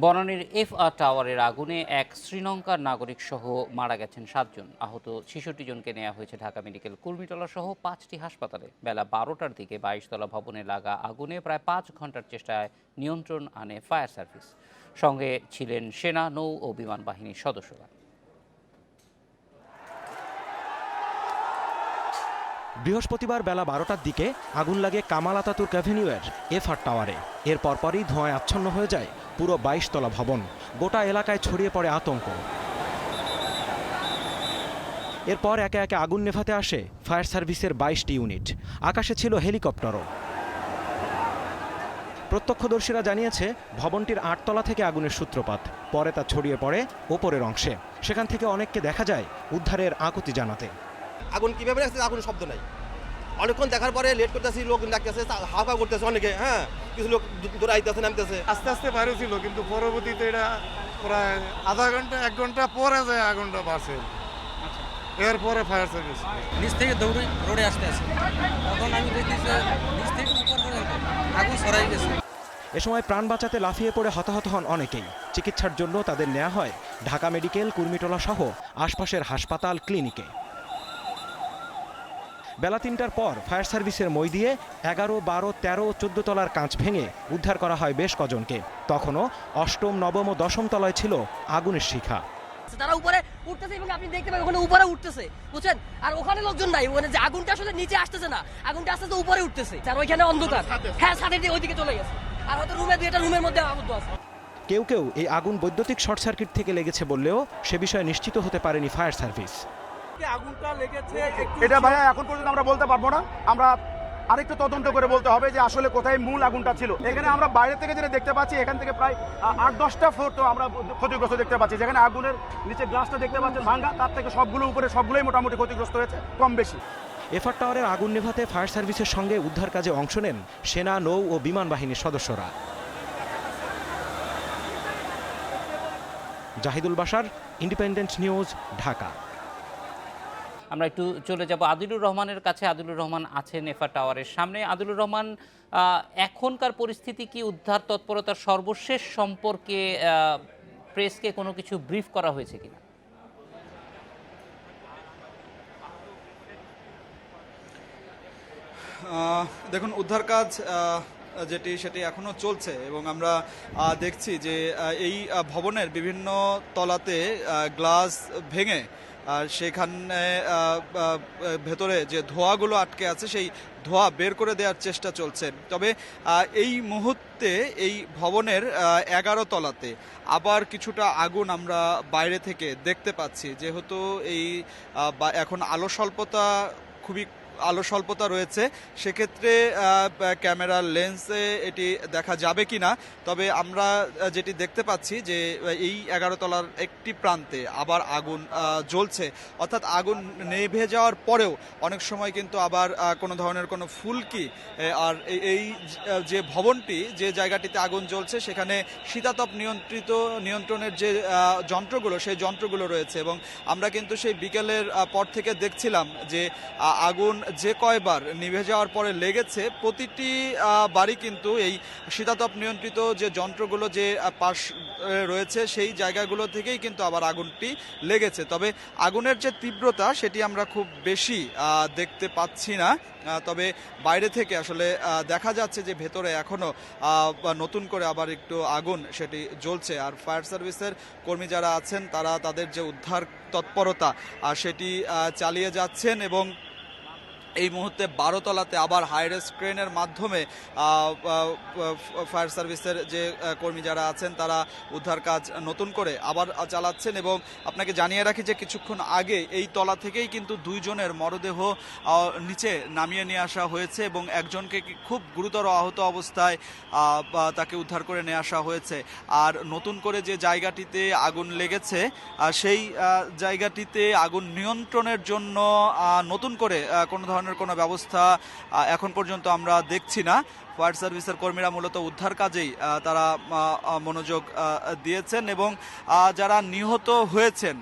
বনানীর FA টাওয়ারের আগুনে এক শ্রীলঙ্কার নাগরিক সহ মারা গেছেন 7 জন। আহত 66 জনকে নেওয়া হয়েছে ঢাকা মেডিকেল কুর্মিটোলা সহ 5টি হাসপাতালে। বেলা 12টার দিকে 22 তলা ভবনে লাগা আগুনে প্রায় 5 ঘন্টার চেষ্টায় নিয়ন্ত্রণ আনে ফায়ার সার্ভিস। সঙ্গে ছিলেন সেনা, নৌ ও বিমান বাহিনীর সদস্যরা। বৃহস্পতিবার বেলা 12টার দিকে আগুন লাগে কামাল আতাতুর্ক অ্যাভিনিউয়ের FA টাওয়ারে। এর পরপরই ধোঁয়ায় আচ্ছন্ন হয়ে যায় পুরো 22 তলা ভবন। গোটা এলাকায় ছড়িয়ে পড়ে আতঙ্ক। এরপর একে একে আগুন নেভাতে আসে ফায়ার সার্ভিসের 22টি ইউনিট। আকাশে ছিল হেলিকপ্টারও। প্রত্যক্ষদর্শীরা জানিয়েছে ভবনটির 8 তলা থেকে আগুনের সূত্রপাত, পরে তা ছড়িয়ে পড়ে ওপরের অংশে। সেখান থেকে অনেককে দেখা যায় উদ্ধারের আকুতি জানাতে। আগুন কিভাবে লাগছে, আগুন শব্দ নাই। অনেকক্ষণ দেখার পরে লেট করতেছি, লোক ডাকতেছে, হাওয়া করতেছে অনেকে, হ্যাঁ কিছু লোক দৌড়ে আইতেছে নামতেছে। আস্তে আস্তে বাইরে ছিল, কিন্তু পরবর্তীতে এটা প্রায় আধা ঘন্টা 1 ঘন্টা পরে যায় আগুনটা বাড়ছে। এরপরে ফায়ার সার্ভিস নিচ থেকে দৌড়ে রোডে আসতে আছে, তখন আমি দেখি যে নিচ থেকে উপর পর্যন্ত আগুন ছড়াই গেছে। এ সময় প্রাণ বাঁচাতে লাফিয়ে পড়ে হতাহত হন অনেকেই। চিকিৎসার জন্য তাদের নেওয়া হয় ঢাকা মেডিকেল কুর্মিটোলা সহ আশপাশের হাসপাতাল, ক্লিনিকে। বেলা 3টার পর ফায়ার সার্ভিসের মই দিয়ে 11, 12, 13, 14 তলার কাঁচ ভেঙে উদ্ধার করা হয় বেশ কজনকে। তখনও 8ম, 9ম ও 10ম তলায় ছিল আগুনের শিখা। তারা উপরে উঠতেছে এবং আপনি দেখতে পাবেন ওখানে উপরে উঠতেছে, বুঝছেন? আর ওখানে লোকজন নাই, ওখানে যে আগুনটা আসলে নিচে আসতেছে না, আগুনটা আস্তে আস্তে উপরে উঠতেছে। আর ওইখানে অন্ধকার, হ্যাঁ ছাদের দিয়ে ওইদিকে চলে গেছে। আর হয়তো দুইটা রুমের মধ্যে আবদ্ধ আছে। কেউ কেউ এই আগুন বৈদ্যুতিক শর্ট সার্কিট থেকে লেগেছে বললেও সে বিষয়ে নিশ্চিত হতে পারেনি ফায়ার সার্ভিস। এটা ভাইয়া এখন পর্যন্ত আমরা বলতে পারবো না। আমরা আরেকটু তদন্ত করে বলতে হবে যে আসলে কোথায় মূল আগুনটা ছিল। এখানে আমরা বাইরে থেকে যেটা দেখতে পাচ্ছি, এখান থেকে প্রায় 8-10টা ফ্লোর তো আমরা ক্ষতিগ্রস্ত দেখতে পাচ্ছি। যেখানে আগুনের নিচে গ্লাসটা দেখতে পাচ্ছেন ভাঙা, তার থেকে সবগুলো উপরে সবগুলোই মোটামুটি ক্ষতিগ্রস্ত হয়েছে কম বেশি। FA টাওয়ারের আগুন নেভাতে ফায়ার সার্ভিসের সঙ্গে উদ্ধার কাজে অংশ নেন সেনা, নৌ ও বিমান বাহিনীর সদস্যরা। Zahidul Bashar, Independent News, Dhaka. আমরা একটু চলে যাব আদিলুর রহমানের কাছে। আদিলুর রহমান আছেন FA টাওয়ারের সামনে। আদিলুর রহমান, এখনকার পরিস্থিতি কি? উদ্ধার তৎপরতার সর্বশেষ সম্পর্কে প্রেসকে কোনো কিছু ব্রিফ করা হয়েছে কিনা? দেখুন, উদ্ধার কাজ সেটি এখনো চলছে এবং আমরা দেখছি যে এই ভবনের বিভিন্ন তলাতে গ্লাস ভেঙে সেখানে ভেতরে যে ধোঁয়াগুলো আটকে আছে সেই ধোঁয়া বের করে দেওয়ার চেষ্টা চলছে। তবে এই মুহূর্তে এই ভবনের 11 তলাতে আবার কিছুটা আগুন আমরা বাইরে থেকে দেখতে পাচ্ছি। যেহেতু এই এখন আলো স্বল্পতা রয়েছে, সেক্ষেত্রে ক্যামেরার লেন্সে এটি দেখা যাবে কিনা। তবে আমরা যেটি দেখতে পাচ্ছি যে এই 11 তলার একটি প্রান্তে আবার আগুন জ্বলছে, অর্থাৎ আগুন নেভে যাওয়ার পরেও অনেক সময় কিন্তু আবার কোনো ধরনের কোনো ফুলকি, আর এই যে ভবনটি, যে জায়গাটিতে আগুন জ্বলছে সেখানে শীতাতপ নিয়ন্ত্রণের যে যন্ত্রগুলো, সেই যন্ত্রগুলো রয়েছে। এবং আমরা কিন্তু সেই বিকেলের পর থেকে দেখছিলাম যে আগুন যে কয়বার নিভে যাওয়ার পরে লেগেছে, প্রতিটি বাড়ি কিন্তু এই শীতাতপ নিয়ন্ত্রিত যে যন্ত্রগুলো যে পাশ রয়েছে সেই জায়গাগুলো থেকেই কিন্তু আবার আগুনটি লেগেছে। তবে আগুনের যে তীব্রতা সেটি আমরা খুব বেশি দেখতে পাচ্ছি না। তবে বাইরে থেকে আসলে দেখা যাচ্ছে যে ভেতরে এখনো নতুন করে আবার একটু আগুন সেটি জ্বলছে। আর ফায়ার সার্ভিসের কর্মী যারা আছেন তারা তাদের যে উদ্ধার তৎপরতা সেটি চালিয়ে যাচ্ছেন। এবং এই মুহূর্তে 12 তলাতে আবার হাইরেস্ট ক্রেনের মাধ্যমে ফায়ার সার্ভিসের যে কর্মী যারা আছেন তারা উদ্ধার কাজ নতুন করে আবার চালাচ্ছেন। এবং আপনাকে জানিয়ে রাখি যে কিছুক্ষণ আগে এই তলা থেকেই কিন্তু 2 জনের মরদেহ নিচে নামিয়ে নিয়ে আসা হয়েছে এবং একজনকে খুব গুরুতর আহত অবস্থায় তাকে উদ্ধার করে নিয়ে আসা হয়েছে। আর নতুন করে যে জায়গাটিতে আগুন লেগেছে সেই জায়গাটিতে আগুন নিয়ন্ত্রণের জন্য নতুন করে কোনো ধরনের কোনো ব্যবস্থা এখন পর্যন্ত আমরা দেখছি না। ফায়ার সার্ভিসের কর্মীরা মূলত উদ্ধার কাজেই তারা মনোযোগ দিয়েছেন এবং যারা নিহত হয়েছেন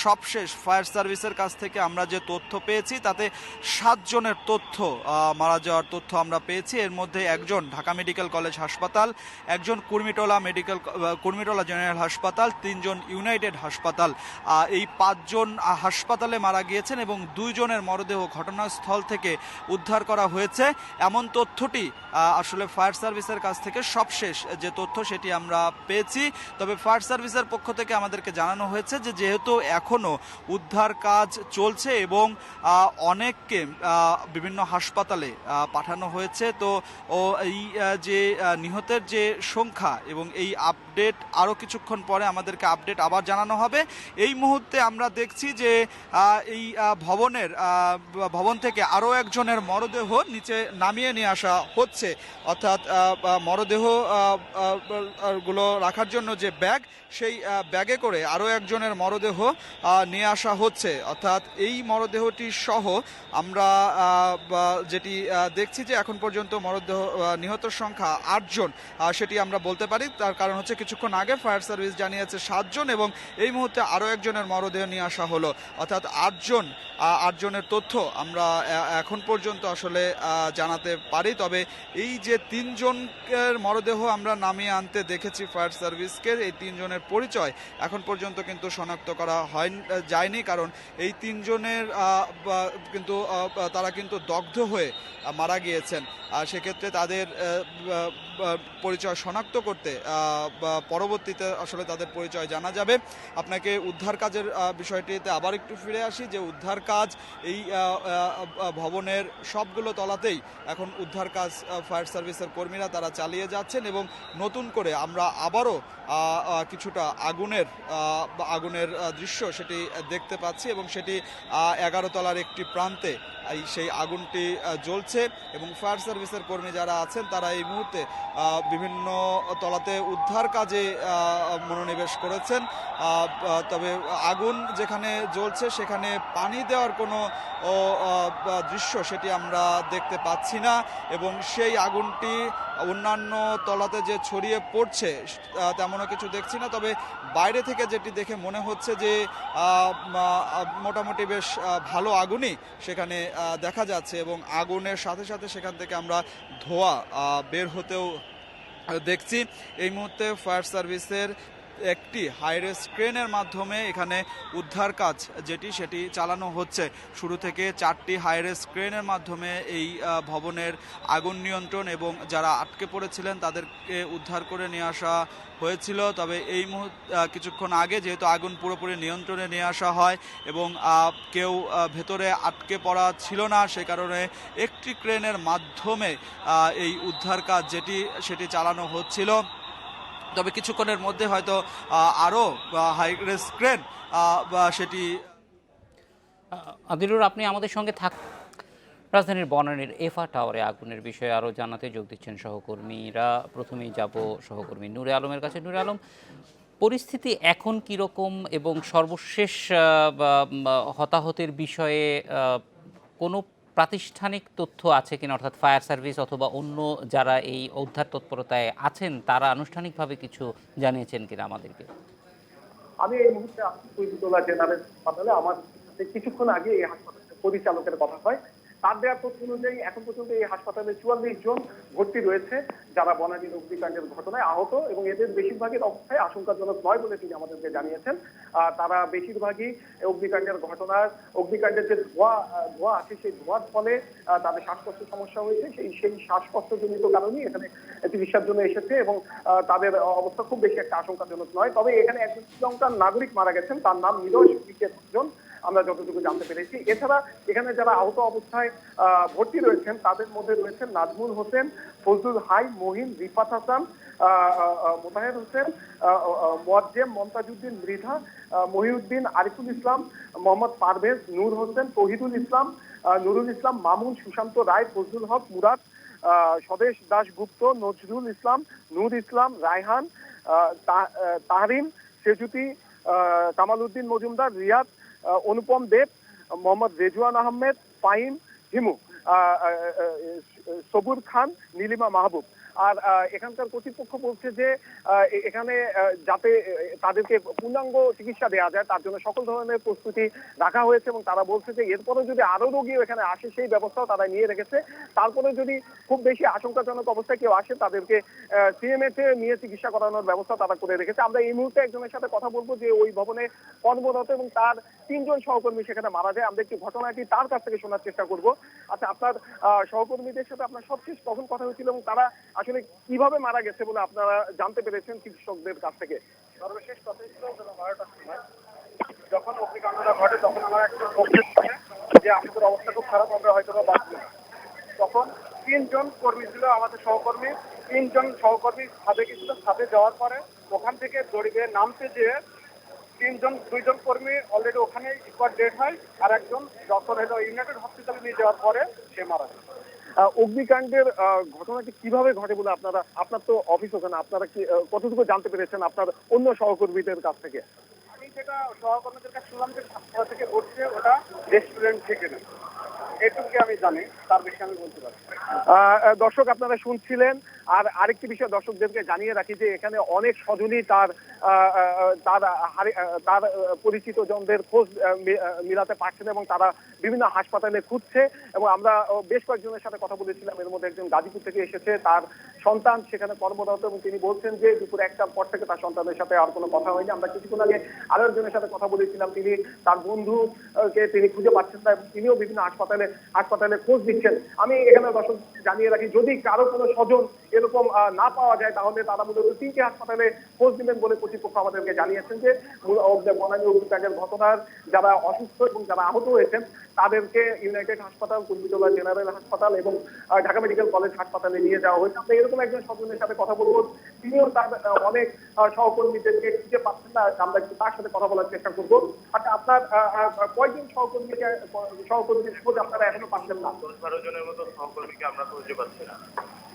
সবশেষ ফায়ার সার্ভিসের কাছ থেকে আমরা যে তথ্য পেয়েছি তাতে 7 জনের তথ্য মারা যাওয়ার তথ্য আমরা পেয়েছি। এর মধ্যে একজন ঢাকা মেডিকেল কলেজ হাসপাতাল, একজন কুর্মিটোলা জেনারেল হাসপাতাল, 3 জন ইউনাইটেড হাসপাতাল, এই 5 জন হাসপাতালে মারা গিয়েছেন এবং 2 জনের মরদেহ ঘটনাস্থল থেকে উদ্ধার করা হয়েছে। এমন তথ্যটি আসলে ফায়ার সার্ভিসের কাছ থেকে সবশেষ যে তথ্য সেটি আমরা পেয়েছি। তবে ফায়ার সার্ভিসের পক্ষ থেকে আমাদেরকে জানানো হয়েছে যে যেহেতু এখনো উদ্ধার কাজ চলছে এবং অনেককে বিভিন্ন হাসপাতালে পাঠানো হয়েছে, তো এই যে নিহতের যে সংখ্যা এবং এই আপডেট আরও কিছুক্ষণ পরে আমাদেরকে আপডেট আবার জানানো হবে। এই মুহূর্তে আমরা দেখছি যে এই ভবন থেকে আরও একজনের মরদেহ নিচে নামিয়ে নিয়ে আসা হচ্ছে, অর্থাৎ মরদেহ গুলো রাখার জন্য যে ব্যাগ, সেই ব্যাগে করে আরও একজনের মরদেহ নিয়ে আসা হচ্ছে। অর্থাৎ এই মরদেহটি সহ আমরা যেটি দেখছি যে এখন পর্যন্ত মরদেহ নিহতের সংখ্যা 8 জন, সেটি আমরা বলতে পারি। তার কারণ হচ্ছে কিছুক্ষণ আগে ফায়ার সার্ভিস জানিয়েছে 7 জন এবং এই মুহূর্তে আরও একজনের মরদেহ নিয়ে আসা হলো, অর্থাৎ 8 জনের তথ্য আমরা এখন পর্যন্ত আসলে জানাতে পারি। তবে এই যে 3 জনের মরদেহ আমরা নামিয়ে আনতে দেখেছি ফায়ার সার্ভিসকে, এই 3 জনের পরিচয় এখন পর্যন্ত কিন্তু শনাক্ত করা যায়নি, কারণ এই 3 জনের তারা কিন্তু দগ্ধ হয়ে মারা গিয়েছেন। সেক্ষেত্রে তাদের পরিচয় শনাক্ত করতে পরবর্তীতে আসলে তাদের পরিচয় জানা যাবে। আপনাকে উদ্ধার কাজের বিষয়টিতে আবার একটু ফিরে আসি যে উদ্ধার কাজ এই ভবনের সবগুলো তলাতেই এখন উদ্ধার কাজ ফায়ার সার্ভিসের কর্মীরা তারা চালিয়ে যাচ্ছেন এবং নতুন করে আমরা আবারও কিছুটা আগুনের দৃশ্য সেটি দেখতে পাচ্ছি এবং সেটি 11 তলার একটি প্রান্তে সেই আগুনটি জ্বলছে এবং ফায়ার সার্ভিসের কর্মী যারা আছেন তারা এই মুহূর্তে বিভিন্ন তলাতে উদ্ধার কাজে মনোনিবেশ করেছেন। তবে আগুন যেখানে জ্বলছে সেখানে পানি দেওয়ার কোনো দৃশ্য সেটি আমরা দেখতে পাচ্ছি না এবং সেই আগুনটি অন্যান্য তলাতে যে ছড়িয়ে পড়ছে তেমনও কিছু দেখছি না। তবে বাইরে থেকে যেটি দেখে মনে হচ্ছে যে মোটামুটি বেশ ভালো আগুনই সেখানে দেখা যাচ্ছে এবং আগুনের সাথে সাথে সেখান থেকে আমরা ধোঁয়া বের হতেও দেখছি। এই মুহূর্তে ফায়ার সার্ভিসের একটি হাইরেস ক্রেনের মাধ্যমে এখানে উদ্ধার কাজ সেটি চালানো হচ্ছে। শুরু থেকে 4টি হাইরেস ক্রেনের মাধ্যমে এই ভবনের আগুন নিয়ন্ত্রণ এবং যারা আটকে পড়েছিলেন তাদেরকে উদ্ধার করে নিয়ে আসা হয়েছিল। তবে এই কিছুক্ষণ আগে যেহেতু আগুন পুরোপুরি নিয়ন্ত্রণে নিয়ে আসা হয় এবং কেউ ভেতরে আটকে পড়া ছিল না, সে কারণে একটি ক্রেনের মাধ্যমে এই উদ্ধার কাজ সেটি চালানো হচ্ছিল। তবে কিছুক্ষণের মধ্যে হয়তো আরও হাইরেস ক্রেন সেটি। আদিলুর, আপনি আমাদের সঙ্গে রাজধানীর বনানীর এফা টাওয়ারে আগুনের বিষয়ে আরও জানাতে যোগ দিচ্ছেন সহকর্মীরা। প্রথমেই যাব সহকর্মী নূরে আলমের কাছে। নূরে আলম, পরিস্থিতি এখন কীরকম এবং সর্বশেষ হতাহতের বিষয়ে কোনো প্রাতিষ্ঠানিক তথ্য আছে কিনা, অর্থাৎ ফায়ার সার্ভিস অথবা অন্য যারা এই উদ্ধার তৎপরতায় আছেন তারা আনুষ্ঠানিকভাবে কিছু জানিয়েছেন কিনা আমাদেরকে? আমি এই মুহূর্তে কুর্মিটোলা জেনারেল হাসপাতালে, আমার কিছুক্ষণ আগে এই হাসপাতালের পরিচালকের কথা হয়। তার দেওয়ার তথ্য অনুযায়ী এখন পর্যন্ত এই হাসপাতালে 44 জন ভর্তি রয়েছে যারা বনানীর অগ্নিকাণ্ডের ঘটনায় আহত এবং এদের বেশিরভাগের অবস্থায় আশঙ্কাজনক নয় বলে তিনি আমাদেরকে জানিয়েছেন। তারা বেশিরভাগই অগ্নিকাণ্ডের যে ধোঁয়া আছে সেই ধোঁয়ার ফলে তাদের শ্বাসকষ্টের সমস্যা হয়েছে, সেই শ্বাসকষ্টজনিত কারণেই এখানে চিকিৎসার জন্য এসেছে এবং তাদের অবস্থা খুব বেশি একটা আশঙ্কাজনক নয়। তবে এখানে একজন শ্রীলঙ্কার নাগরিক মারা গেছেন, তার নাম নিরজ জন, আমরা যতটুকু জানতে পেরেছি। এছাড়া এখানে যারা আহত অবস্থায় ভর্তি রয়েছেন তাদের মধ্যে রয়েছেন নাজমুল হোসেন, ফজলুল হাই, মহিন, রিফাত হাসান, মোতাহের হোসেন, মোয়াজ্জেম, মমতাজউদ্দিন মৃধা, মহিউদ্দিন, আরিফুল ইসলাম, মোহাম্মদ পারভেজ, নূর হোসেন, তহিদুল ইসলাম, নুরুল ইসলাম, মামুন, সুশান্ত রায়, ফজলুল হক, মুরাদ, স্বদেশ দাশগুপ্ত, নজরুল ইসলাম, নূর ইসলাম, রায়হান, তাহরিম, সেজুতি, কামাল উদ্দিন মজুমদার, রিয়াদ, অনুপম দেব, মোহাম্মদ রেজওয়ান আহমেদ, ফাহিম, হিমু সবুর খান, নীলিমা মাহবুব। আর এখানকার কর্তৃপক্ষ বলছে যে এখানে যাতে তাদেরকে পূর্ণাঙ্গ চিকিৎসা দেওয়া যায় তার জন্য সকল ধরনের প্রস্তুতি রাখা হয়েছে, এবং তারা বলছে যে এরপরে যদি আরো রোগী এখানে আসে সেই ব্যবস্থাও তারা নিয়ে রেখেছে। তারপরে যদি খুব বেশি আশঙ্কাজনক অবস্থায় কেউ আসে তাদেরকে সিএমএতে নিয়ে চিকিৎসা করানোর ব্যবস্থা তারা করে রেখেছে। আমরা এই মুহূর্তে একজনের সাথে কথা বলবো যে ওই ভবনে কর্মরত এবং তার 3 জন সহকর্মী সেখানে মারা যায়। আমরা একটি ঘটনাটি তার কাছ থেকে শোনার চেষ্টা করব। আচ্ছা, আপনার সহকর্মীদের সাথে আপনার সবশেষ কখন কথা হয়েছিল এবং তারা আসলে কিভাবে মারা গেছে বলে আপনারা জানতে পেরেছেন চিকিৎসকদের কাছ থেকে? সর্বশেষ কথা ছিল 12টার সময় যখন অগ্নিকাণ্ডটা ঘটে, তখন আমার একটা যে আমাদের অবস্থা খুব খারাপ, আমরা হয়তো বাঁচব না। তখন 3 জন কর্মী ছিল, আমাদের সহকর্মী 3 জন সহকর্মী ছাদে গেছিল। ছাদে যাওয়ার পরে ওখান থেকে দড়ি বেয়ে নামতে যেয়ে 2 জন কর্মী অলরেডি ওখানে স্পট ডেড হয়, আর একজন যখন ইউনাইটেড হসপিটালে নিয়ে যাওয়ার পরে সে মারা যায়। অগ্নিকাণ্ডের ঘটনাটি কিভাবে ঘটে বলে আপনার তো অফিস ওখানে, আপনারা কি কতটুকু জানতে পেরেছেন আপনার অন্য সহকর্মীদের কাছ থেকে? আমি যেটা সহকর্মীদের কাছে শুনলাম যে ছাত্রা থেকে ঘটছে, ওটা রেস্টুরেন্ট থেকে না, এটুকুই আমি জানি, তার বেশি আমি বলতে পারি। দর্শক, আপনারা শুনছিলেন। আর আরেকটি বিষয় দর্শকদেরকে জানিয়ে রাখি যে এখানে অনেক স্বজনই তার পরিচিত জনদের খোঁজ মিলাতে পারছেন এবং তারা বিভিন্ন হাসপাতালে খুঁজছে। এবং আমরা বেশ কয়েকজনের সাথে কথা বলেছিলাম, এর মধ্যে একজন গাজীপুর থেকে এসেছে, তার সন্তান সেখানে কর্মরত এবং তিনি বলছেন যে দুপুর 1টার পর থেকে তার সন্তানের সাথে আর কোনো কথা হয়নি। আমরা কিছুক্ষণ আগে আরো একজনের সাথে কথা বলেছিলাম, তিনি তার বন্ধুকে তিনি খুঁজে পাচ্ছেন না, তিনিও বিভিন্ন হাসপাতালে খোঁজ দিচ্ছেন। আমি এখানে দর্শক জানিয়ে রাখি, যদি কারো কোনো স্বজন এরকম না পাওয়া যায় তাহলে তারা মূলত 3টি হাসপাতালে খোঁজ দিবেন বলে কর্তৃপক্ষ আমাদেরকে জানিয়েছেন যে বনানী অগ্নিকাণ্ডের ঘটনার যারা অসুস্থ এবং যারা আহত হয়েছেন তাদেরকে ইউনাইটেড হাসপাতাল, কুর্মিটোলা জেনারেল হাসপাতাল এবং ঢাকা মেডিকেল কলেজ হাসপাতালে নিয়ে যাওয়া হয়েছে। আমরা এরকম একজন স্বজনের সাথে কথা বলবো, তিনিও তার অনেক সহকর্মীদেরকে খুঁজে পাচ্ছেন না, আমরা একটু তার সাথে কথা বলার চেষ্টা করবো। আচ্ছা, আপনার কয়জন সহকর্মীর খোঁজ আপনারা এখনো পাচ্ছেন না? 10-12 জনের মতো সহকর্মীকে আমরা খুঁজে পাচ্ছি না।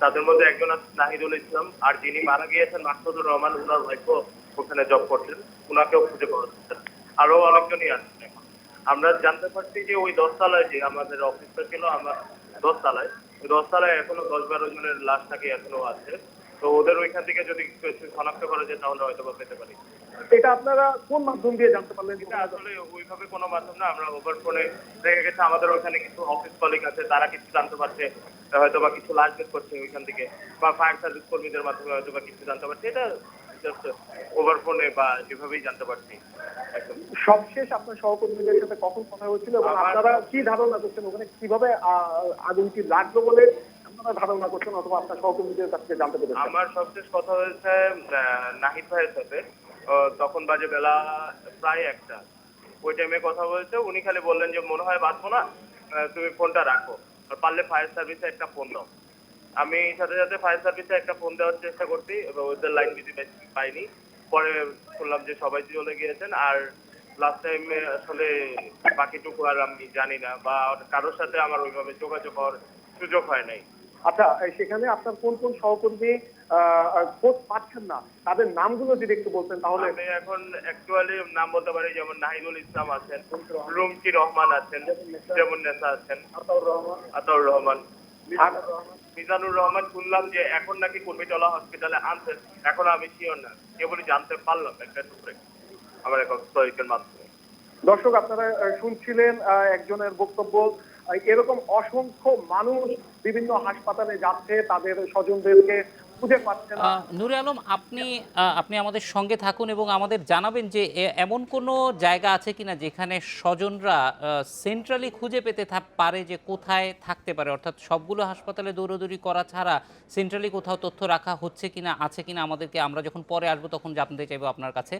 তাদের মধ্যে একজন আছে নাহিদুল ইসলাম, আর যিনি মারা গিয়েছেন মাকসুদুর রহমান, উনার ভাইপো ওখানে জব করছেন, উনাকেও খুঁজে পাওয়া যাচ্ছে না। আরো অনেকজনই আছেন। আমরা জানতে পারছি যে ওই 10 তলায় যে আমাদের অফিসটা ছিল, আমার 10 তলায়, ওই 10 তলায় এখনো 10-12 জনের লাশ নাকি এখনো আছে। তো ওদের ওইখান থেকে যদি শনাক্ত করা যায় তাহলে হয়তো বা পেতে পারি। এটা আপনারা কোন মাধ্যম দিয়ে জানতে পারলেন? এটা আসলে ওইভাবে কোনো মাধ্যম না, আমরা ওভার ফোনে দেখে গেছে। আমাদের ওইখানে কিছু অফিস কলিগ আছে, তারা কিছু জানতে পারছে, হয়তো বা কিছু লাশ বের করছে ওইখান থেকে, বা ফায়ার সার্ভিস কর্মীদের মাধ্যমে হয়তো বা কিছু জানতে পারছে। এটা জাস্ট ওভার ফোনে বা যেভাবেই জানতে পারছি। সবশেষ আপনার সহকর্মীদের সাথে কখন কথা হয়েছিল এবং আপনারা কি ধারণা করছেন ওখানে কিভাবে আগুনটি লাগলো বলে আপনারা ধারণা করছেন, অথবা আপনার সহকর্মীদের কাছ থেকে জানতে পেরেছেন? আমার সবশেষ কথা হয়েছে নাহিদ ভাইয়ের সাথে, তখন বাজে বেলা প্রায় 1টা। ওই টাইমে কথা বলছে, উনি খালি বললেন যে মনে হয় বাঁচবো না, তুমি ফোনটা রাখো, আর পারলে ফায়ার সার্ভিসে একটা ফোন দাও। আমি সাথে সাথে ফায়ার সার্ভিসে একটা ফোন দেওয়ার চেষ্টা করছি, ওদের লাইন বিজি পাইনি। পরে শুনলাম যে সবাই চলে গিয়েছেন, আর লাস্ট টাইমে আসলে বাকিটুকু আর আমি জানি না, বা কারোর সাথে আমার ওইভাবে যোগাযোগ হওয়ার সুযোগ হয় নাই। আচ্ছা, সেখানে আপনার কোন কোন সহকর্মী খোঁজ পাচ্ছেন না, তাদের নামগুলো যদি একটু বলতেন তাহলে। আমি এখন অ্যাকচুয়ালি নাম বলতে পারি, যেমন নাহিদুল ইসলাম আছেন, রুমকি রহমান আছেন, যেমন নেতা আছেন, আতাউর রহমান, মিজানুর রহমান। শুনলাম যে এখন নাকি কুর্মিটোলা হসপিটালে আনছেন, এখন আমি শিওর না, কেবলই জানতে পারলাম একটা টুকরে আমার এখন সহিতের মাধ্যমে। দর্শক, আপনারা শুনছিলেন একজনের বক্তব্য। এরকম অসংখ্য মানুষ বিভিন্ন হাসপাতালে যাচ্ছে, তাদের স্বজনদেরকে খুঁজে পাচ্ছে না। নূরে আলম, আপনি আমাদের সঙ্গে থাকুন এবং আমাদের জানাবেন যে এমন কোনো জায়গা আছে কিনা যেখানে স্বজনরা সেন্ট্রালি খুঁজে পেতে পারে যে কোথায় থাকতে পারে, অর্থাৎ সবগুলো হাসপাতালে দৌড়াদৌড়ি করা ছাড়া সেন্ট্রালি কোথাও তথ্য রাখা হচ্ছে কিনা, আছে কিনা আমাদেরকে, আমরা যখন পরে আসবো তখন জানতে চাইবো আপনার কাছে।